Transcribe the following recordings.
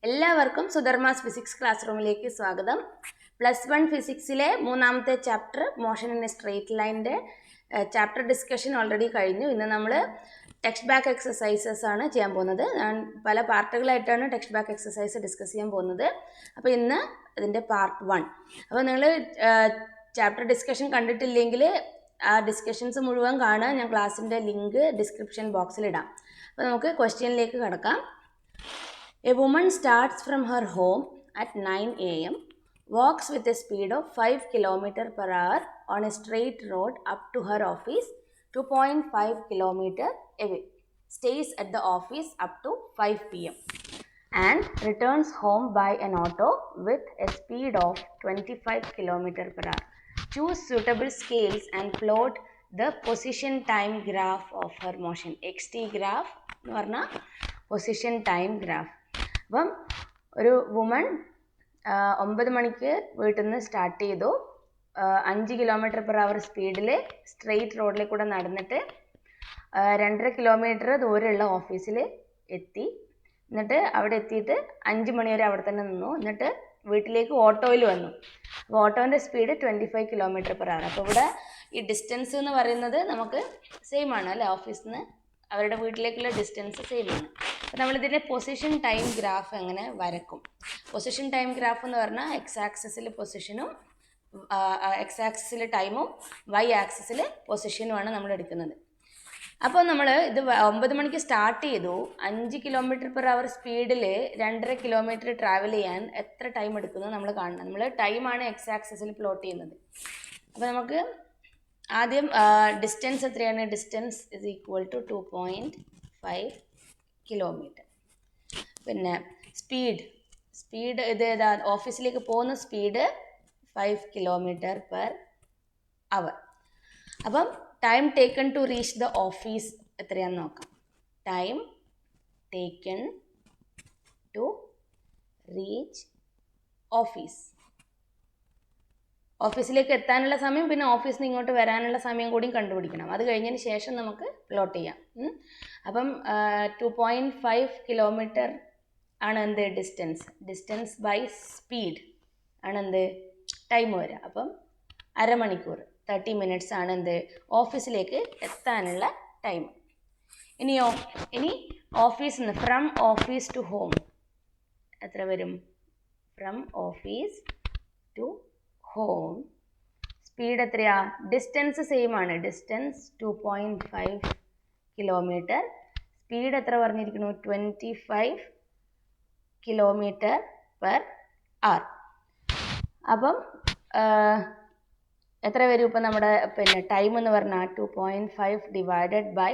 എല്ലാവർക്കും സുധർമാസ് physics class റൂമിലേക്ക് സ്വാഗതം. +1 ഫിസിക്സിലെ മൂന്നാമത്തെ chapter motion in A straight ലൈനിൻ്റെ ചാപ്റ്റർ ഡിസ്കഷൻ ഓൾറെഡി കഴിഞ്ഞു. ഇന്ന് നമ്മൾ ടെക്സ്റ്റ് ബാക്ക് എക്സസൈസസ് ആണ് ചെയ്യാൻ പോകുന്നത്. ഞാൻ പല പാർട്ടുകളായിട്ടാണ് ടെക്സ്റ്റ് ബാക്ക് എക്സസൈസ് ഡിസ്കസ് ചെയ്യാൻ പോകുന്നത്. അപ്പോൾ ഇന്ന് ഇതിൻ്റെ പാർട്ട് 1. അപ്പോൾ നിങ്ങൾ ചാപ്റ്റർ ഡിസ്കഷൻ കണ്ടിട്ടില്ലെങ്കിൽ ആ ഡിസ്കഷൻസ് മുഴുവൻ കാണുക. ഞാൻ ക്ലാസ്സിൻ്റെ ലിങ്ക് ഡിസ്ക്രിപ്ഷൻ ബോക്സിൽ ഇടാം. അപ്പോൾ നമുക്ക് ക്വസ്റ്റ്യനിലേക്ക് കടക്കാം. A woman starts from her home at 9 a.m., walks with a speed of 5 km per hour on a straight road up to her office 2.5 km away, stays at the office up to 5 p.m. and returns home by an auto with a speed of 25 km per hour. Choose suitable scales and plot the position time graph of her motion. XT graph എന്ന് പറഞ്ഞാൽ position time graph. അപ്പം ഒരു woman 9 മണിക്ക് വീട്ടിൽ നിന്ന് start ചെയ്തു. 5 km/h സ്പീഡിൽ straight റോഡിൽ കൂടെ നടന്നിട്ട് 2.5 കിലോമീറ്റർ ദൂരമുള്ള ഓഫീസിൽ എത്തി. എന്നിട്ട് അവിടെ എത്തിയിട്ട് 5 മണി വരെ അവിടെ തന്നെ നിന്നു. എന്നിട്ട് വീട്ടിലേക്ക് ഓട്ടോയിൽ വന്നു. അപ്പോൾ ഓട്ടോൻ്റെ സ്പീഡ് 25 km/h. അപ്പോൾ ഇവിടെ ഈ ഡിസ്റ്റൻസ് എന്ന് പറയുന്നത് നമുക്ക് സെയിം ആണ് അല്ലേ, ഓഫീസിൽ നിന്ന് അവരുടെ വീട്ടിലേക്കുള്ള ഡിസ്റ്റൻസ് സെയിം ആണ്. അപ്പോൾ നമ്മളിതിൻ്റെ പൊസിഷൻ ടൈം ഗ്രാഫ് എങ്ങനെ വരക്കും? പൊസിഷൻ ടൈം ഗ്രാഫ് എന്ന് പറഞ്ഞാൽ എക്സ് ആക്സിസിൽ പൊസിഷനും എക്സ് ആക്സിസിൽ ടൈമും വൈ ആക്സിസിൽ പൊസിഷനുമാണ് നമ്മൾ എടുക്കുന്നത്. അപ്പോൾ നമ്മൾ ഇത് 9 മണിക്ക് സ്റ്റാർട്ട് ചെയ്തു. 5 km/h സ്പീഡിൽ 2.5 കിലോമീറ്റർ ട്രാവൽ ചെയ്യാൻ എത്ര ടൈം എടുക്കുന്നു നമ്മൾ കാണണം. നമ്മൾ ടൈമാണ് എക്സ് ആക്സിസിൽ പ്ലോട്ട് ചെയ്യുന്നത്. അപ്പോൾ നമുക്ക് ആദ്യം ഡിസ്റ്റൻസ് എത്രയാണ്? Distance is equal to 2.5 kilometre. പിന്നെ സ്പീഡ് ഇത് ഏതാ? ഓഫീസിലേക്ക് പോകുന്ന സ്പീഡ് 5 km/h. അപ്പം time taken to reach the office എത്രയാണെന്ന് നോക്കാം. ടൈം ടേക്കൺ ടു റീച്ച് ഓഫീസിലേക്ക് എത്താനുള്ള സമയം, പിന്നെ ഓഫീസിൽ നിന്ന് ഇങ്ങോട്ട് വരാനുള്ള സമയം കൂടി കണ്ടുപിടിക്കണം. അത് കഴിഞ്ഞതിന് ശേഷം നമുക്ക് പ്ലോട്ട് ചെയ്യാം. അപ്പം 2.5 കിലോമീറ്റർ ആണ് എന്ത്? ഡിസ്റ്റൻസ് ബൈ സ്പീഡ് ആണ് എന്ത്? ടൈം വരിക. അപ്പം അരമണിക്കൂർ 30 minutes ആണ് എന്ത്? ഓഫീസിലേക്ക് എത്താനുള്ള ടൈം. ഇനി ഓഫീസിൽ നിന്ന് ഫ്രം ഓഫീസ് ടു ഹോം എത്ര വരും? From office to home speed എത്രയാ? ഡിസ്റ്റൻസ് സെയിം ആണ്. Distance 2.5 kilometre. സ്പീഡ് എത്ര പറഞ്ഞിരിക്കുന്നു? 25 km/h. അപ്പം എത്ര വരും? ഇപ്പം നമ്മുടെ പിന്നെ ടൈം എന്ന് പറഞ്ഞാൽ 2.5 ഡിവൈഡഡ് ബൈ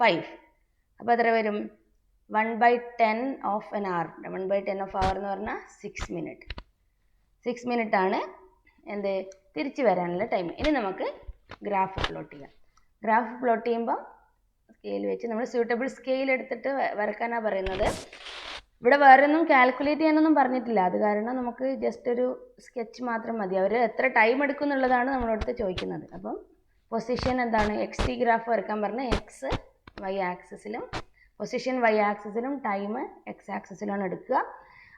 5. അപ്പോൾ എത്ര വരും? 1/10 of an hour. 1/10 of hour എന്ന് പറഞ്ഞാൽ 6 minutes. 6 minutes ആണ് എന്ത്? തിരിച്ചു വരാനുള്ള ടൈം. ഇനി നമുക്ക് ഗ്രാഫ് പ്ലോട്ട് ചെയ്യാം. ഗ്രാഫ് പ്ലോട്ട് ചെയ്യുമ്പം സ്കെയിൽ വെച്ച് നമ്മൾ സ്യൂട്ടബിൾ സ്കെയിൽ എടുത്തിട്ട് വരക്കാനാണ് പറയുന്നത്. ഇവിടെ വേറെ ഒന്നും കാൽക്കുലേറ്റ് ചെയ്യാനൊന്നും പറഞ്ഞിട്ടില്ല. അത് കാരണം നമുക്ക് ജസ്റ്റ് ഒരു സ്കെച്ച് മാത്രം മതി. അവർ എത്ര ടൈം എടുക്കും എന്നുള്ളതാണ് നമ്മളടുത്ത് ചോദിക്കുന്നത്. അപ്പം പൊസിഷൻ എന്താണ്? XT ഗ്രാഫ് വരക്കാൻ പറഞ്ഞാൽ എക്സ് വൈ ആക്സിസിലും പൊസിഷൻ വൈ ആക്സിസിലും ടൈം എക്സ് ആക്സിസിലാണ് എടുക്കുക.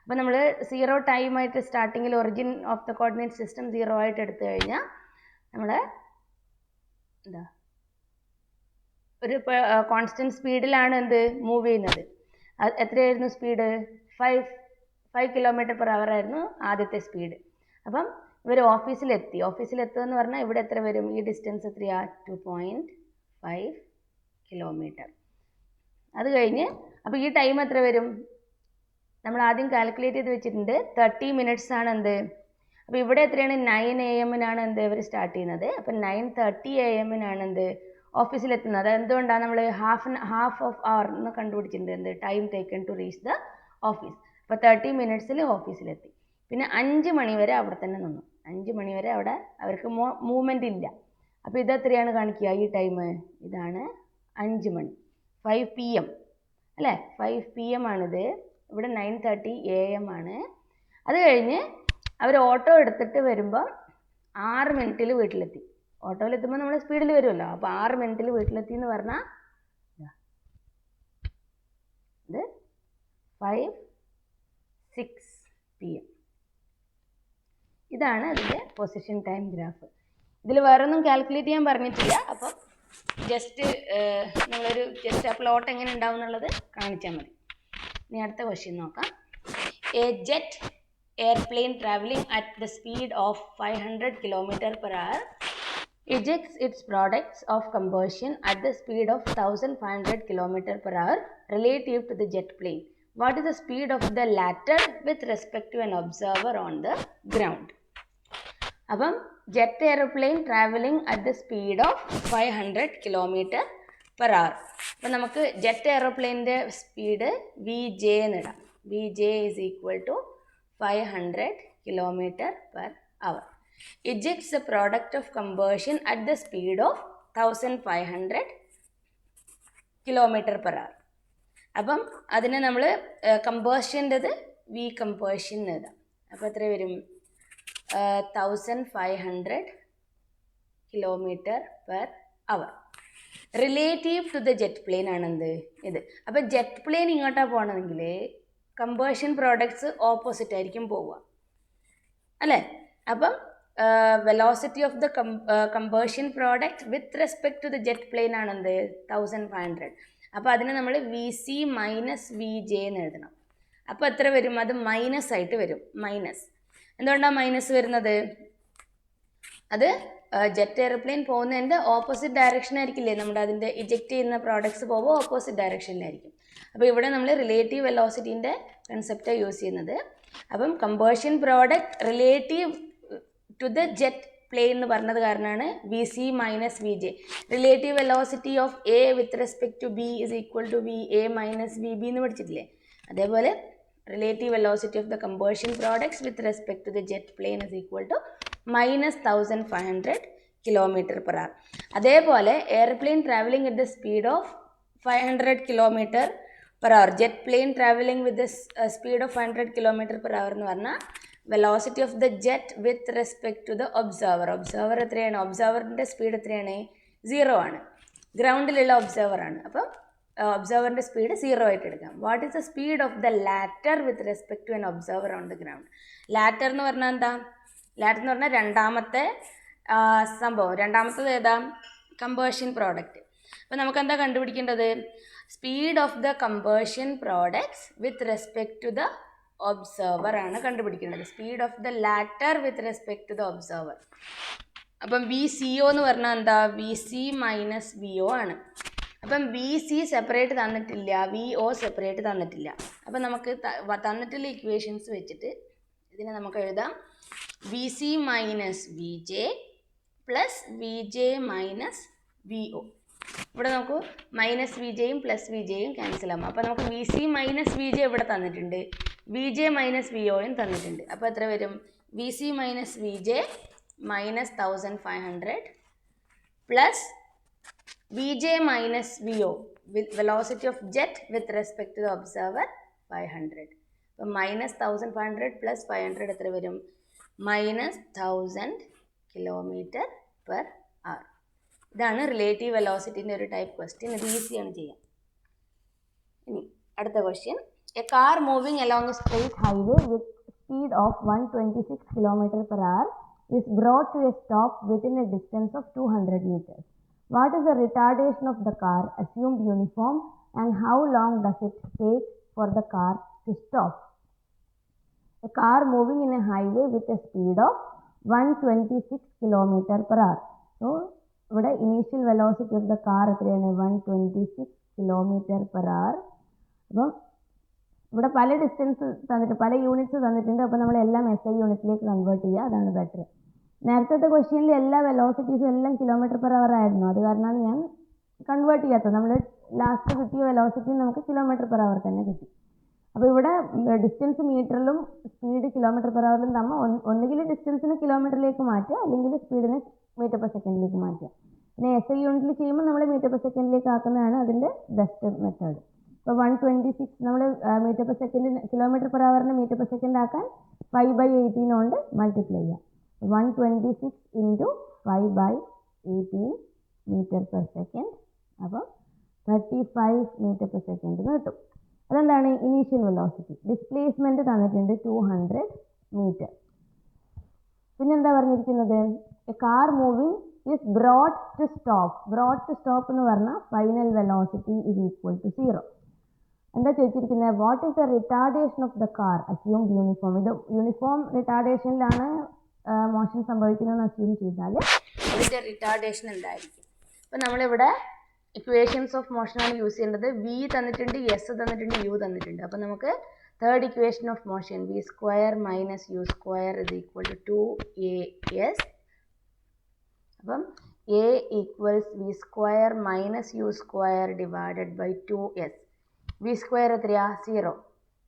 അപ്പോൾ നമ്മൾ 0 ടൈമായിട്ട് സ്റ്റാർട്ടിങ്ങിൽ origin of the coordinate system 0 ആയിട്ട് എടുത്തു കഴിഞ്ഞാൽ നമ്മൾ ഒരു കോൺസ്റ്റൻറ്റ് സ്പീഡിലാണ് എന്ത് മൂവ് ചെയ്യുന്നത്. എത്രയായിരുന്നു സ്പീഡ്? 5 km/h ആയിരുന്നു ആദ്യത്തെ സ്പീഡ്. അപ്പം ഇവർ ഓഫീസിലെത്തുമെന്ന് പറഞ്ഞാൽ ഇവിടെ എത്ര വരും? ഈ ഡിസ്റ്റൻസ് എത്രയാ? 2.5 കിലോമീറ്റർ. അത് കഴിഞ്ഞ് അപ്പോൾ ഈ ടൈം എത്ര വരും? നമ്മൾ ആദ്യം കാൽക്കുലേറ്റ് ചെയ്ത് വെച്ചിട്ടുണ്ട്. 30 minutes ആണ് എന്ത്? അപ്പോൾ ഇവിടെ എത്രയാണ്? 9 AM എന്ത് ഇവർ സ്റ്റാർട്ട് ചെയ്യുന്നത്. അപ്പം 9:30 AM എന്ത് ഓഫീസിലെത്തുന്നത്. അത് എന്തുകൊണ്ടാണ്? നമ്മൾ ഹാഫ് ഓഫ് അവർ എന്ന് കണ്ടുപിടിച്ചിട്ടുണ്ട്. എന്ത്? Time taken to reach the office. അപ്പോൾ 30 minutes ഓഫീസിലെത്തി. പിന്നെ 5 മണി വരെ അവിടെ തന്നെ നിന്നു. 5 മണി വരെ അവിടെ അവർക്ക് മൂവ്മെൻ്റ് ഇല്ല. അപ്പോൾ ഇതെത്രയാണ് കാണിക്കുക? ഈ ടൈം ഇതാണ് 5 മണി. 5 PM അല്ലേ? 5 PM ആണിത്. ഇവിടെ 9:30 AM ആണ്. അത് കഴിഞ്ഞ് അവർ ഓട്ടോ എടുത്തിട്ട് വരുമ്പോൾ 6 minutes വീട്ടിലെത്തി. ഓട്ടോയിലെത്തുമ്പോൾ നമ്മൾ സ്പീഡിൽ വരുമല്ലോ. അപ്പോൾ 6 minutes വീട്ടിലെത്തി എന്ന് പറഞ്ഞാൽ ഇത് 5:06 PM. ഇതാണ് അതിൻ്റെ പൊസിഷൻ ടൈം ഗ്രാഫ്. ഇതിൽ വേറൊന്നും കാൽക്കുലേറ്റ് ചെയ്യാൻ പറഞ്ഞിട്ടില്ല. അപ്പം ജസ്റ്റ് നമ്മളൊരു ആ പ്ലോട്ട് എങ്ങനെ ഉണ്ടാവും എന്നുള്ളത് കാണിച്ചാൽ മതി. ഇനി അടുത്ത ക്വസ്റ്റ്യൻ നോക്കാം. A jet airplane travelling at the speed of 500 km/h ejects its products of combustion at the speed of 1500 km/h relative to the jet plane. What is the speed of the latter with respect to an observer on the ground? അപ്പം jet airplane travelling at the speed of 500 km/h. അപ്പം നമുക്ക് jet എയർപ്ലെയിൻ്റെ speed VJ എന്നിടാം. VJ is equal to 500 km/h. Ejects the product of combustion at the speed of 1500 km/h. അപ്പം അതിനെ നമ്മൾ കമ്പേഷൻ്റെത് V compassion എഴുതാം. അപ്പോൾ എത്ര വരും? 1500 km/h. Relative to the jet plane ആണെന്ത് ഇത്. അപ്പം ജെറ്റ് പ്ലെയിൻ ഇങ്ങോട്ടാണ് പോകണമെങ്കിൽ കമ്പേഷൻ പ്രോഡക്ട്സ് ഓപ്പോസിറ്റ് ആയിരിക്കും പോവുക, അല്ലേ? അപ്പം velocity of the combustion product with respect to the jet plane ആണെന്ത് 1500. അപ്പോൾ അതിനെ നമ്മൾ VC മൈനസ് VJ എന്ന് എഴുതണം. അപ്പോൾ എത്ര വരും? അത് മൈനസ് ആയിട്ട് വരും. മൈനസ് എന്തുകൊണ്ടാണ് മൈനസ് വരുന്നത്? അത് ജെറ്റ് എയർപ്ലെയിൻ പോകുന്നതിൻ്റെ ഓപ്പോസിറ്റ് ഡയറക്ഷൻ ആയിരിക്കില്ലേ നമ്മുടെ അതിൻ്റെ ഇജക്റ്റ് ചെയ്യുന്ന പ്രോഡക്ട്സ് പോകുമ്പോൾ ഓപ്പോസിറ്റ് ഡയറക്ഷനിലായിരിക്കും. അപ്പോൾ ഇവിടെ നമ്മൾ റിലേറ്റീവ് വെലോസിറ്റീൻ്റെ കൺസെപ്റ്റാണ് യൂസ് ചെയ്യുന്നത്. അപ്പം combustion product relative to the jet plane എന്ന് പറഞ്ഞത് കാരണമാണ് VC minus VJ. Relative velocity of A with respect to B is equal to VA minus VB എന്ന് പഠിച്ചിട്ടില്ലേ? അതേപോലെ relative velocity of the combustion products with respect to the jet plane is equal to minus 1500 km/h. അതേപോലെ airplane travelling at the speed of 500 km/h, jet plane travelling with speed of 100 km/h എന്ന് പറഞ്ഞാൽ velocity of the jet with respect to the observer. Observer എത്രയാണ്? ഒബ്സർവറിൻ്റെ speed എത്രയാണ്? 0 ആണ്. ഗ്രൗണ്ടിലുള്ള observer ആണ്. അപ്പം ഒബ്സർവറിൻ്റെ speed 0 ആയിട്ട് എടുക്കാം. What is the speed of the latter with respect to an observer on the ground? Latter എന്ന് പറഞ്ഞാൽ എന്താ? ലാറ്റർ എന്ന് പറഞ്ഞാൽ രണ്ടാമത്തെ സംഭവം. രണ്ടാമത്തത് ഏതാ? Combustion product. അപ്പോൾ നമുക്ക് എന്താ കണ്ടുപിടിക്കേണ്ടത്? Speed of the combustion products with respect to the observer ആണ് കണ്ടുപിടിക്കേണ്ടത്. Speed of the latter with respect to the observer. അപ്പം VCO എന്ന് പറഞ്ഞാൽ എന്താ? VC മൈനസ് VO ആണ്. അപ്പം VC സെപ്പറേറ്റ് തന്നിട്ടില്ല, VO സെപ്പറേറ്റ് തന്നിട്ടില്ല. അപ്പം നമുക്ക് തന്നിട്ടുള്ള ഇക്വേഷൻസ് വെച്ചിട്ട് ഇതിനെ നമുക്ക് എഴുതാം VC minus VJ plus VJ minus VO. ഇവിടെ നമുക്ക് മൈനസ് VJയും പ്ലസ് VJയും ക്യാൻസൽ ആകും. അപ്പോൾ നമുക്ക് VC മൈനസ് VJ ഇവിടെ തന്നിട്ടുണ്ട്, VJ മൈനസ് VOയും തന്നിട്ടുണ്ട്. അപ്പോൾ എത്ര വരും? VC minus VJ minus 1500 plus VJ minus VO, velocity of jet with respect to the observer 500. So minus 1500 plus 500 എത്ര വരും? minus 1000 km/h. ഇതാണ് റിലേറ്റീവ് വെലോസിറ്റിൻ്റെ ഒരു ടൈപ്പ് ക്വസ്റ്റ്യൻ. ഇത് ഈസിയാണ് ചെയ്യാൻ. ഇനി അടുത്ത question. A car moving along A straight highway with speed of 126 km/h is brought to a stop within a distance of 200 meters. What is the retardation of the car assumed uniform and how long does it take for the car to stop? A car moving in a highway with a speed of 126 km/h. So, ഇവിടെ initial velocity of the car എത്രയാണ്? 126 km/h. അപ്പം ഇവിടെ പല distance തന്നിട്ട് പല units തന്നിട്ടുണ്ട്. അപ്പോൾ നമ്മളെല്ലാം SI യൂണിറ്റിലേക്ക് കൺവേർട്ട് ചെയ്യുക, അതാണ് ബെറ്റർ. നേരത്തെ ക്വസ്റ്റ്യനിൽ എല്ലാ വെലോസിറ്റീസും എല്ലാം km/h ആയിരുന്നു. അത് കാരണമാണ് ഞാൻ കൺവേർട്ട് ചെയ്യാത്തത്. നമ്മൾ ലാസ്റ്റ് കിട്ടിയ വെലോസിറ്റി നമുക്ക് km/h തന്നെ കിട്ടി. അപ്പോൾ ഇവിടെ ഡിസ്റ്റൻസ് മീറ്ററിലും സ്പീഡ് km/hലും തമ്മിൽ ഒന്നുകിൽ ഡിസ്റ്റൻസിന് കിലോമീറ്ററിലേക്ക് മാറ്റുക, അല്ലെങ്കിൽ സ്പീഡിനെ മീറ്റർ/സെക്കൻഡിലേക്ക് മാറ്റുക. പിന്നെ SI യൂണിറ്റിൽ ചെയ്യുമ്പോൾ നമ്മൾ മീറ്റർ/സെക്കൻഡിലേക്ക് ആക്കുന്നതാണ് അതിൻ്റെ ബെസ്റ്റ് മെത്തേഡ്. ഇപ്പോൾ 126 നമ്മൾ മീറ്റർ/സെക്കൻഡ് km/hനെ മീറ്റർ/സെക്കൻഡ് ആക്കാൻ 5/18 കൊണ്ട് മൾട്ടിപ്ലൈ ചെയ്യുക. 126 into 5/18 meter per second. അപ്പോൾ 35 meter per second എന്ന് കിട്ടും. അതെന്താണ് ഇനീഷ്യൽ വെലോസിറ്റി. ഡിസ്പ്ലേസ്മെൻറ്റ് തന്നിട്ടുണ്ട് 200 മീറ്റർ. പിന്നെന്താ പറഞ്ഞിരിക്കുന്നത്, a car moving is brought to stop. Brought to stop എന്ന് പറഞ്ഞാൽ final velocity is equal to 0. എന്താ ചോദിച്ചിരിക്കുന്നത്, what is the retardation of the car assumed uniform. ഇത് യൂണിഫോം റിട്ടാർഡേഷനിലാണ് മോഷൻ സംഭവിക്കുന്നതെന്ന് അസ്യൂം ചെയ്താൽ ഇതിൻ്റെ റിട്ടാർഡേഷൻ എന്തായിരിക്കും. അപ്പോൾ നമ്മളിവിടെ ഇക്വേഷൻസ് ഓഫ് മോഷനാണ് യൂസ് ചെയ്യേണ്ടത്. വി തന്നിട്ടുണ്ട്, എസ് തന്നിട്ടുണ്ട്, യു തന്നിട്ടുണ്ട്. അപ്പോൾ നമുക്ക് third equation of motion V square minus U square is equal to 2as. അപ്പം a equals v square minus U square divided by 2s. V square എത്രയാ 0.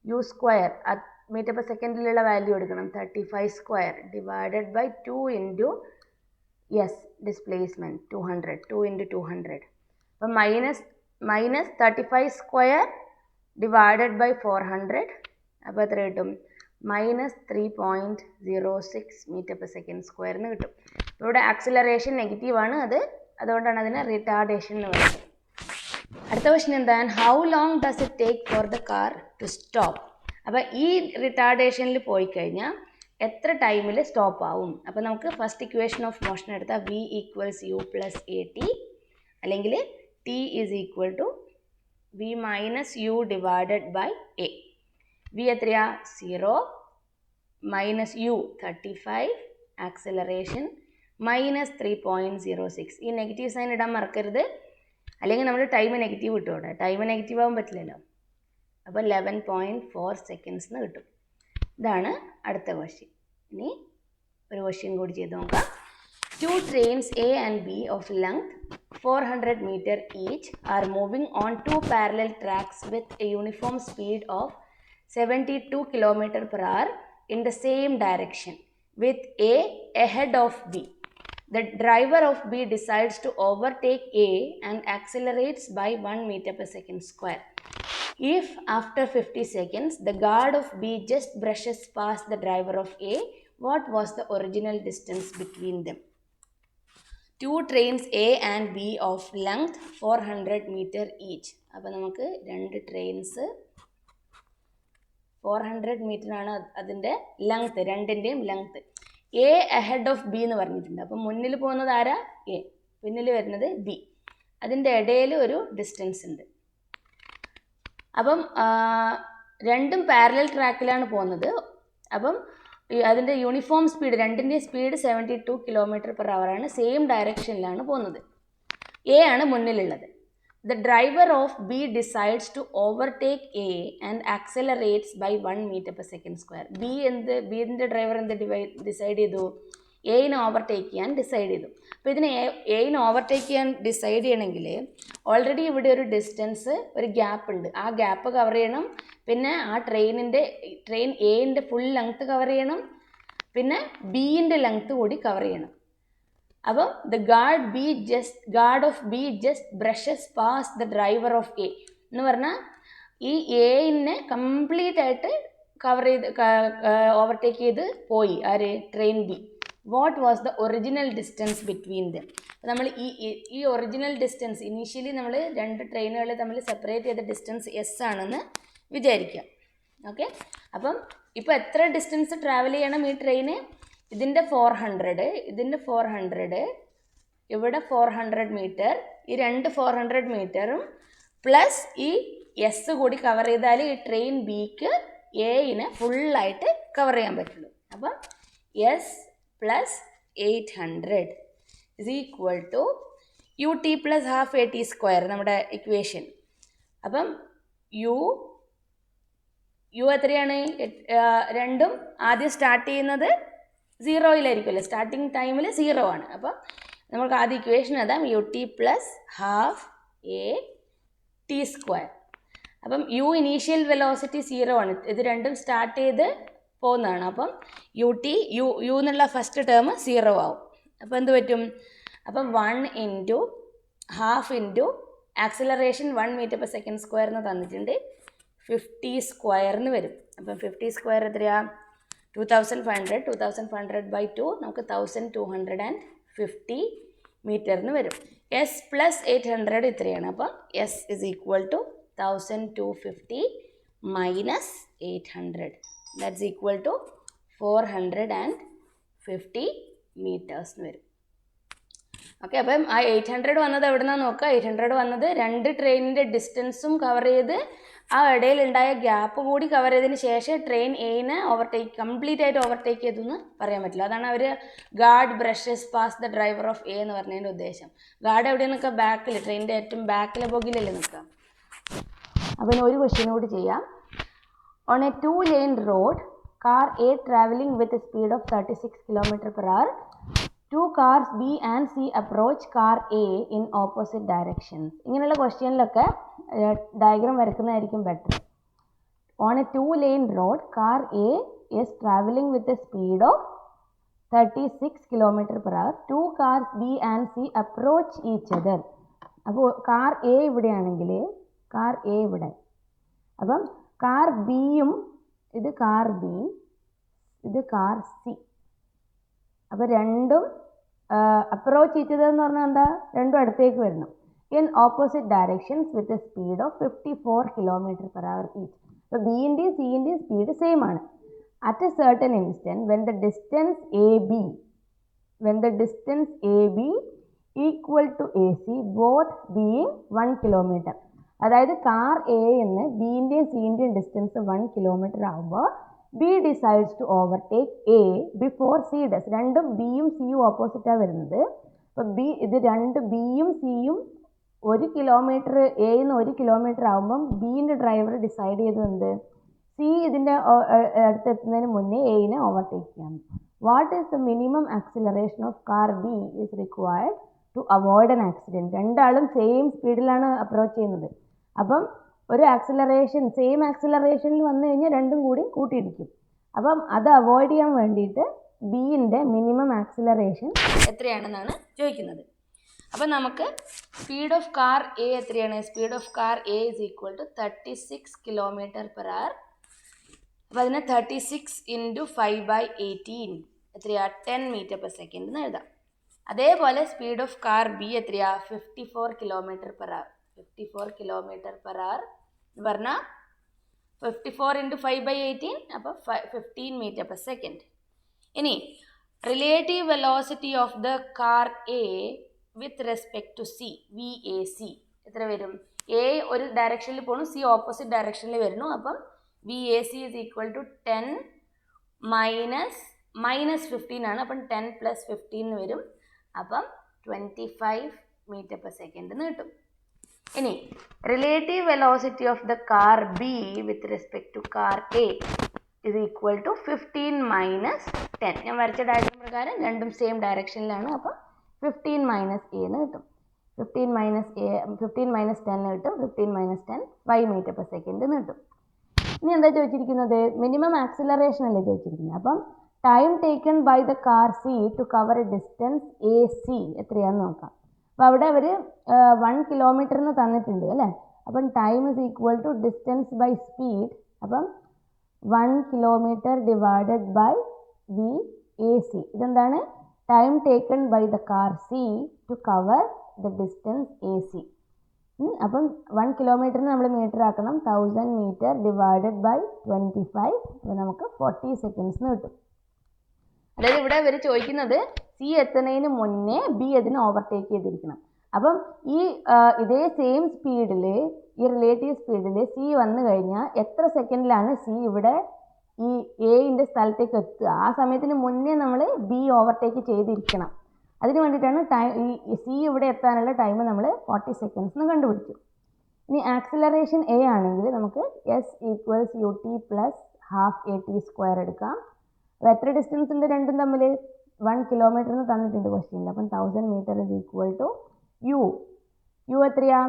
U square metre per സെക്കൻഡിലുള്ള value എടുക്കണം 35 square divided by 2 into s displacement 200. 2 into 200. അപ്പം minus 35 square divided by 400. അപ്പോൾ എത്ര കിട്ടും, -3.06 metre per second സ്ക്വയറിന് കിട്ടും. അപ്പോൾ ഇവിടെ ആക്സിലറേഷൻ നെഗറ്റീവാണ്, അതുകൊണ്ടാണ് അതിനെ റിട്ടാർഡേഷൻ എന്ന് പറയുന്നത്. അടുത്ത ക്വസ്റ്റ്യൻ എന്താണ്, how long does it take for the car to stop. അപ്പോൾ ഈ റിട്ടാർഡേഷനിൽ പോയി കഴിഞ്ഞാൽ എത്ര ടൈമിൽ സ്റ്റോപ്പ് ആവും. അപ്പോൾ നമുക്ക് ഫസ്റ്റ് ഇക്വേഷൻ ഓഫ് മോഷൻ എടുത്താൽ v equals u plus a t, അല്ലെങ്കിൽ t is equal to v minus u divided by a. V എത്രയാ 0 മൈനസ് യു 35 ആക്സിലറേഷൻ -3.06. ഈ നെഗറ്റീവ് സൈൻ ഇടാൻ മറക്കരുത്, അല്ലെങ്കിൽ നമ്മൾ ടൈം നെഗറ്റീവ് കിട്ടും. അവിടെ ടൈം നെഗറ്റീവ് ആകാൻ പറ്റില്ലല്ലോ. അപ്പോൾ 11.4 സെക്കൻഡ്സ് എന്ന് കിട്ടും. ഇതാണ് അടുത്ത ക്വസ്റ്റ്യൻ. ഇനി ഒരു ക്വസ്റ്റ്യൻ കൂടി ചെയ്ത് നോക്കാം. 2 trains A and B of length 400 meter each are moving on 2 parallel tracks with a uniform speed of 72 km per hour in the same direction with A ahead of B. The driver of B decides to overtake A and accelerates by 1 meter per second square. If after 50 seconds the guard of B just brushes past the driver of A, what was the original distance between them? 2 trains A and B of length 400 meter each. അപ്പോൾ നമുക്ക് 2 trains 400 metre ആണ് അതിൻ്റെ length, രണ്ടിൻ്റെയും length. A ahead of B എന്ന് പറഞ്ഞിട്ടുണ്ട്. അപ്പം മുന്നിൽ പോകുന്നത് ആരാ, എ, പിന്നിൽ വരുന്നത് ബി. അതിൻ്റെ ഇടയിൽ ഒരു ഡിസ്റ്റൻസ് ഉണ്ട്. അപ്പം രണ്ടും പാരലൽ ട്രാക്കിലാണ് പോകുന്നത്. അപ്പം അതിൻ്റെ യൂണിഫോം സ്പീഡ്, രണ്ടിൻ്റെ സ്പീഡ് 72 km/h ആണ്. സെയിം ഡയറക്ഷനിലാണ് പോകുന്നത്. എ ആണ് മുന്നിലുള്ളത്. The driver of B decides to overtake A and accelerates by 1 meter per second square. ബിൻ്റെ ഡ്രൈവർ ഡിസൈഡ് ചെയ്തു, എയിനെ ഓവർടേക്ക് ചെയ്യാൻ ഡിസൈഡ് ചെയ്തു. അപ്പോൾ ഇതിനെ എയിനെ ഓവർടേക്ക് ചെയ്യാൻ ഡിസൈഡ് ചെയ്യണമെങ്കിൽ ഓൾറെഡി ഇവിടെ ഒരു ഡിസ്റ്റൻസ്, ഒരു ഗ്യാപ്പ് ഉണ്ട്. ആ ഗ്യാപ്പ് കവർ ചെയ്യണം. പിന്നെ ആ ട്രെയിൻ എയിൻ്റെ ഫുൾ ലെങ്ത്ത് കവർ ചെയ്യണം. പിന്നെ ബിൻ്റെ ലെങ്ത്ത് കൂടി കവർ ചെയ്യണം. അപ്പം the guard of B just brushes pass the driver of A എന്ന് പറഞ്ഞാൽ ഈ എയിനെ കംപ്ലീറ്റ് ആയിട്ട് കവർ ചെയ്ത് ഓവർടേക്ക് ചെയ്ത് പോയി ആര്, train B. What was the original distance between them. നമ്മൾ ഈ ഒറിജിനൽ ഡിസ്റ്റൻസ് ഇനീഷ്യലി നമ്മൾ 2 ട്രെയിനുകൾ തമ്മിൽ സെപ്പറേറ്റ് ചെയ്ത ഡിസ്റ്റൻസ് എസ് ആണെന്ന് വിചാരിക്കുക. ഓക്കെ, അപ്പം ഇപ്പോൾ എത്ര ഡിസ്റ്റൻസ് ട്രാവൽ ചെയ്യണം ഈ ട്രെയിന്, ഇതിൻ്റെ 400, ഇതിൻ്റെ 400, ഇവിടെ 400 മീറ്റർ, ഈ 2 400 മീറ്ററും പ്ലസ് ഈ എസ് കൂടി കവർ ചെയ്താൽ ഈ ട്രെയിൻ ബിക്ക് എയിനെ ഫുള്ളായിട്ട് കവർ ചെയ്യാൻ പറ്റുള്ളൂ. അപ്പം S plus 800 is equal to U T plus half A T square നമ്മുടെ ഇക്വേഷൻ. അപ്പം യു എത്രയാണ്, രണ്ടും ആദ്യം സ്റ്റാർട്ട് ചെയ്യുന്നത് 0-യിലായിരിക്കുമല്ലോ. സ്റ്റാർട്ടിങ് ടൈമിൽ 0 ആണ്. അപ്പം നമുക്ക് ആദ്യം ഇക്വേഷൻ എഴുതാം, U T plus half A T square. അപ്പം യു ഇനീഷ്യൽ വെലോസിറ്റി 0 ആണ്. ഇത് രണ്ടും സ്റ്റാർട്ട് ചെയ്ത് പോകുന്നതാണ്. അപ്പം യു എന്നുള്ള ഫസ്റ്റ് ടേം 0 ആവും. അപ്പോൾ എന്ത് പറ്റും, അപ്പം 1 into half into acceleration 1 metre per second square എന്ന് തന്നിട്ടുണ്ട്, 50 സ്ക്വയറിന് വരും. അപ്പം 50 സ്ക്വയർ എത്രയാ, 2500 ബൈ 2 നമുക്ക് 1250 മീറ്ററിന് വരും. എസ് പ്ലസ് 800 ഇത്രയാണ്. അപ്പം S is equal to 1250 minus 800 that's equal to 450 metres എന്ന് വരും. ഓക്കെ, അപ്പം ആ 800 വന്നത് എവിടെ നിന്നാണ് നോക്കുക? 800 വന്നത് രണ്ട് ട്രെയിനിൻ്റെ ഡിസ്റ്റൻസും കവർ ചെയ്ത് ആ ഇടയിലുണ്ടായ ഗ്യാപ്പ് കൂടി കവർ ചെയ്തതിന് ശേഷം ട്രെയിൻ എയിനെ കംപ്ലീറ്റ് ആയിട്ട് ഓവർടേക്ക് ചെയ്തെന്ന് പറയാൻ പറ്റില്ല. അതാണ് അവർ guard brushes pass the driver of A എന്ന് പറഞ്ഞതിൻ്റെ ഉദ്ദേശം. ഗാർഡ് എവിടെ നിൽക്കുക? ബാക്കിൽ, ട്രെയിനിൻ്റെ ഏറ്റവും ബാക്കിലെ ബോഗിലല്ലേ നിൽക്കുക. അപ്പം ഒരു ക്വസ്റ്റ്യൻ കൂടി ചെയ്യാം. On a 2-lane road, car A traveling with a speed of 36 km/h, two cars B and C approach car A in opposite directions. ഇങ്ങനെയുള്ള ക്വസ്റ്റ്യനിലൊക്കെ ഡയഗ്രാം വരയ്ക്കുന്നതായിരിക്കും better. On a 2-lane road, car A is traveling with a speed of 36 km/h. Two cars B and C approach each other. അപ്പോൾ car A ഇവിടെയാണെങ്കിൽ car A ഇവിടെ, അപ്പം car ബിയും, ഇത് car B, ഇത് കാർ സി, അപ്പോൾ രണ്ടും approach ചെയ്തതെന്ന് പറഞ്ഞാൽ എന്താ? രണ്ടും അടുത്തേക്ക് വരണം. In opposite directions with a speed of 54 km/h each. അപ്പോൾ ബിൻ്റെയും സിൻ്റെയും സ്പീഡ് സെയിം ആണ്. At a certain instant when the distance A B equal to A C both being 1 km. അതായത് കാർ എ എന്ന് ബിൻ്റെയും സിൻ്റെയും ഡിസ്റ്റൻസ് 1 km ആകുമ്പോൾ B decides to overtake A before C does. രണ്ടും ബിയും സിയും ഓപ്പോസിറ്റാണ് വരുന്നത്. അപ്പോൾ ഇത് രണ്ട് ബിയും സിയും 1 km, എന്ന് 1 km ആകുമ്പം ബീൻ്റെ ഡ്രൈവർ ഡിസൈഡ് ചെയ്തു എന്ത്? സി ഇതിൻ്റെ അടുത്തെത്തുന്നതിന് മുന്നേ എയിനെ ഓവർടേക്ക് ചെയ്യാം. What is the minimum acceleration of car B is required to avoid an accident? രണ്ടാളും സെയിം സ്പീഡിലാണ് അപ്രോച്ച് ചെയ്യുന്നത്. അപ്പം ഒരു ആക്സിലറേഷൻ സെയിം ആക്സിലറേഷനിൽ വന്നു കഴിഞ്ഞാൽ രണ്ടും കൂടി കൂട്ടിയിടിക്കും. അപ്പം അത് അവോയ്ഡ് ചെയ്യാൻ വേണ്ടിയിട്ട് ബിൻ്റെ മിനിമം ആക്സിലറേഷൻ എത്രയാണെന്നാണ് ചോദിക്കുന്നത്. അപ്പം നമുക്ക് സ്പീഡ് ഓഫ് കാർ എ എത്രയാണ്? Speed of car A is equal to 36 km/h. അപ്പോൾ അതിനെ 36 × 5/18 എത്രയാ? 10 m/s എന്ന് എഴുതാം. അതേപോലെ സ്പീഡ് ഓഫ് കാർ ബി എത്രയാ? 54 km/h. 54 km/h എന്ന് പറഞ്ഞാൽ 54 × 5/18, അപ്പോൾ 15 m/s. ഇനി relative velocity of the car A with respect to C, V A C എത്ര വരും? എ ഒരു ഡയറക്ഷനിൽ പോകണം, സി ഓപ്പോസിറ്റ് ഡയറക്ഷനിൽ വരുന്നു. അപ്പം V A C is equal to 10 minus 15 ആണ്. അപ്പം 10 + 15 വരും. അപ്പം 25 m/s എന്ന് കിട്ടും. ഇനി relative velocity of the car B with respect to car A is equal to 15 - 10. ഞാൻ വരച്ച ഡയഗ്രം പ്രകാരം രണ്ടും സെയിം ഡയറക്ഷനിലാണ്. അപ്പം 15 - a എന്ന് കിട്ടും. 15 - 10 കിട്ടും. 15 - 10 5 m/s എന്ന് കിട്ടും. ഇനി എന്താ ചോദിച്ചിരിക്കുന്നത്? മിനിമം ആക്സിലറേഷൻ അല്ലേ ചോദിച്ചിരിക്കുന്നത്. അപ്പം time taken by the car C to cover a distance A C എത്രയാണെന്ന് നോക്കാം. അപ്പോൾ അവിടെ അവർ 1 km എന്ന് തന്നിട്ടുണ്ട് അല്ലേ. അപ്പം time is equal to distance by speed. അപ്പം 1 km divided by v A C. ഇതെന്താണ്? Time taken by the car C to cover the distance A C. അപ്പം 1 km നമ്മൾ മീറ്റർ ആക്കണം. 1000 m ഡിവൈഡഡ് ബൈ 25. അപ്പോൾ നമുക്ക് 40 seconds എന്ന് കിട്ടും. അതായത് ഇവിടെ ഇവർ ചോദിക്കുന്നത് സി എത്തുന്നതിന് മുന്നേ ബി അതിനെ ഓവർടേക്ക് ചെയ്തിരിക്കണം. അപ്പം ഇതേ സെയിം സ്പീഡിൽ, ഈ റിലേറ്റീവ് സ്പീഡിൽ സി വന്നു കഴിഞ്ഞാൽ എത്ര സെക്കൻഡിലാണ് സി ഇവിടെ ഈ എയുടെ സ്ഥലത്തേക്ക് എത്തുക? ആ സമയത്തിന് മുന്നേ നമ്മൾ ബി ഓവർടേക്ക് ചെയ്തിരിക്കണം. അതിന് വേണ്ടിയിട്ടാണ് ഈ സി ഇവിടെ എത്താനുള്ള ടൈം നമ്മൾ 40 seconds എന്ന് കണ്ടുപിടിച്ചു. ഇനി ആക്സിലറേഷൻ എ ആണെങ്കിൽ നമുക്ക് S equals U T plus ½ at² എടുക്കാം. അപ്പോൾ എത്ര ഡിസ്റ്റൻസ് ഉണ്ട് രണ്ടും തമ്മിൽ? 1 km എന്ന് തന്നിട്ടുണ്ട് ക്വസ്റ്റ്യനിൽ. അപ്പം 1000 m is equal to U എത്രയാ?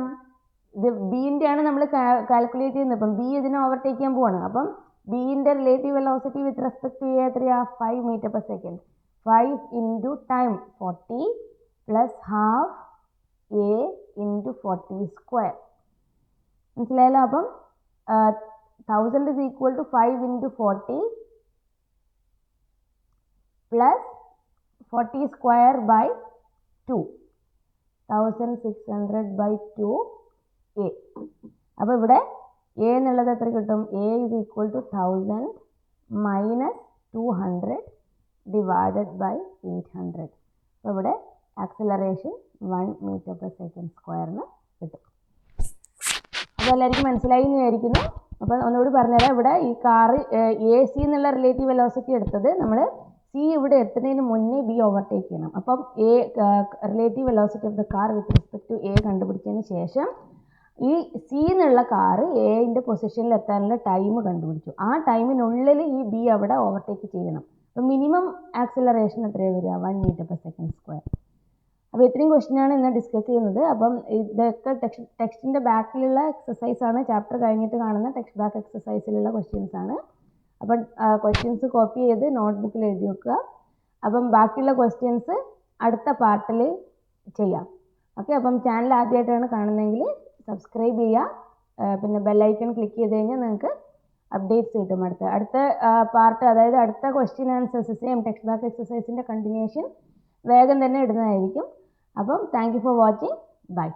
ഇത് ബീൻ്റെ ആണ് നമ്മൾ കാൽക്കുലേറ്റ് ചെയ്യുന്നത്. അപ്പം ബി ഇതിനെ ഓവർടേക്ക് ചെയ്യാൻ പോവാണ്. അപ്പം ബീൻ്റെ relative velocity with respect to A എത്രയാ? 5 m/s. 5 × time 40 plus ½ a × 40². മനസ്സിലായല്ലോ? അപ്പം 1000 is equal to 5 × 40 plus 40² by 2. 1600/2 a. അപ്പോൾ ഇവിടെ എ എന്നുള്ളത് എത്ര കിട്ടും? A is equal to 1000 minus 200 divided by 800. അപ്പോൾ ഇവിടെ ആക്സിലറേഷൻ 1 മീറ്റർ പെർ സെക്കൻഡ് സ്ക്വയറിന് കിട്ടും. അപ്പോൾ എല്ലാവർക്കും മനസ്സിലായി എന്ന് വിചാരിക്കുന്നു. അപ്പോൾ ഒന്നുകൂടി പറഞ്ഞുതരാം. ഇവിടെ ഈ കാറ് എ സി എന്നുള്ള റിലേറ്റീവ് വെലോസിറ്റി എടുത്തത് നമ്മൾ സി ഇവിടെ എത്തുന്നതിന് മുന്നേ ബി ഓവർടേക്ക് ചെയ്യണം. അപ്പം A relative velocity of the car with respect to A കണ്ടുപിടിച്ചതിന് ശേഷം ഈ സി എന്നുള്ള കാറ് എന്റെ പൊസിഷനിൽ എത്താനുള്ള ടൈം കണ്ടുപിടിച്ചു. ആ ടൈമിനുള്ളിൽ ഈ ബി അവിടെ ഓവർടേക്ക് ചെയ്യണം. അപ്പം മിനിമം ആക്സിലറേഷൻ എത്രയാണ് വരിക? 1 മീറ്റർ പെർ സെക്കൻഡ് സ്ക്വയർ. അപ്പോൾ ഇത്രയും ക്വസ്റ്റ്യനാണ് ഇന്ന് ഡിസ്കസ് ചെയ്യുന്നത്. അപ്പം ഇതൊക്കെ ടെക്സ്റ്റിൻ്റെ ബാക്കിലുള്ള എക്സസൈസാണ്. ചാപ്റ്റർ കഴിഞ്ഞിട്ട് കാണുന്ന ടെക്സ്റ്റ് ബാക്ക് എക്സസൈസിലുള്ള ക്വസ്റ്റ്യൻസ് ആണ്. അപ്പം ക്വസ്റ്റ്യൻസ് കോപ്പി ചെയ്ത് നോട്ട്ബുക്കിൽ എഴുതി വെക്കുക. അപ്പം ബാക്കിയുള്ള ക്വസ്റ്റ്യൻസ് അടുത്ത പാർട്ടിൽ ചെയ്യാം. ഓക്കെ. അപ്പം ചാനൽ ആദ്യമായിട്ടാണ് കാണുന്നതെങ്കിൽ സബ്സ്ക്രൈബ് ചെയ്യുക. പിന്നെ ബെല്ലൈക്കൺ ക്ലിക്ക് ചെയ്ത് കഴിഞ്ഞാൽ നിങ്ങൾക്ക് അപ്ഡേറ്റ്സ് കിട്ടും. അടുത്ത പാർട്ട്, അതായത് അടുത്ത question answers same text back എക്സസൈസിൻ്റെ കണ്ടിന്യൂഷൻ വേഗം തന്നെ ഇടുന്നതായിരിക്കും. അപ്പം thank you for watching. By.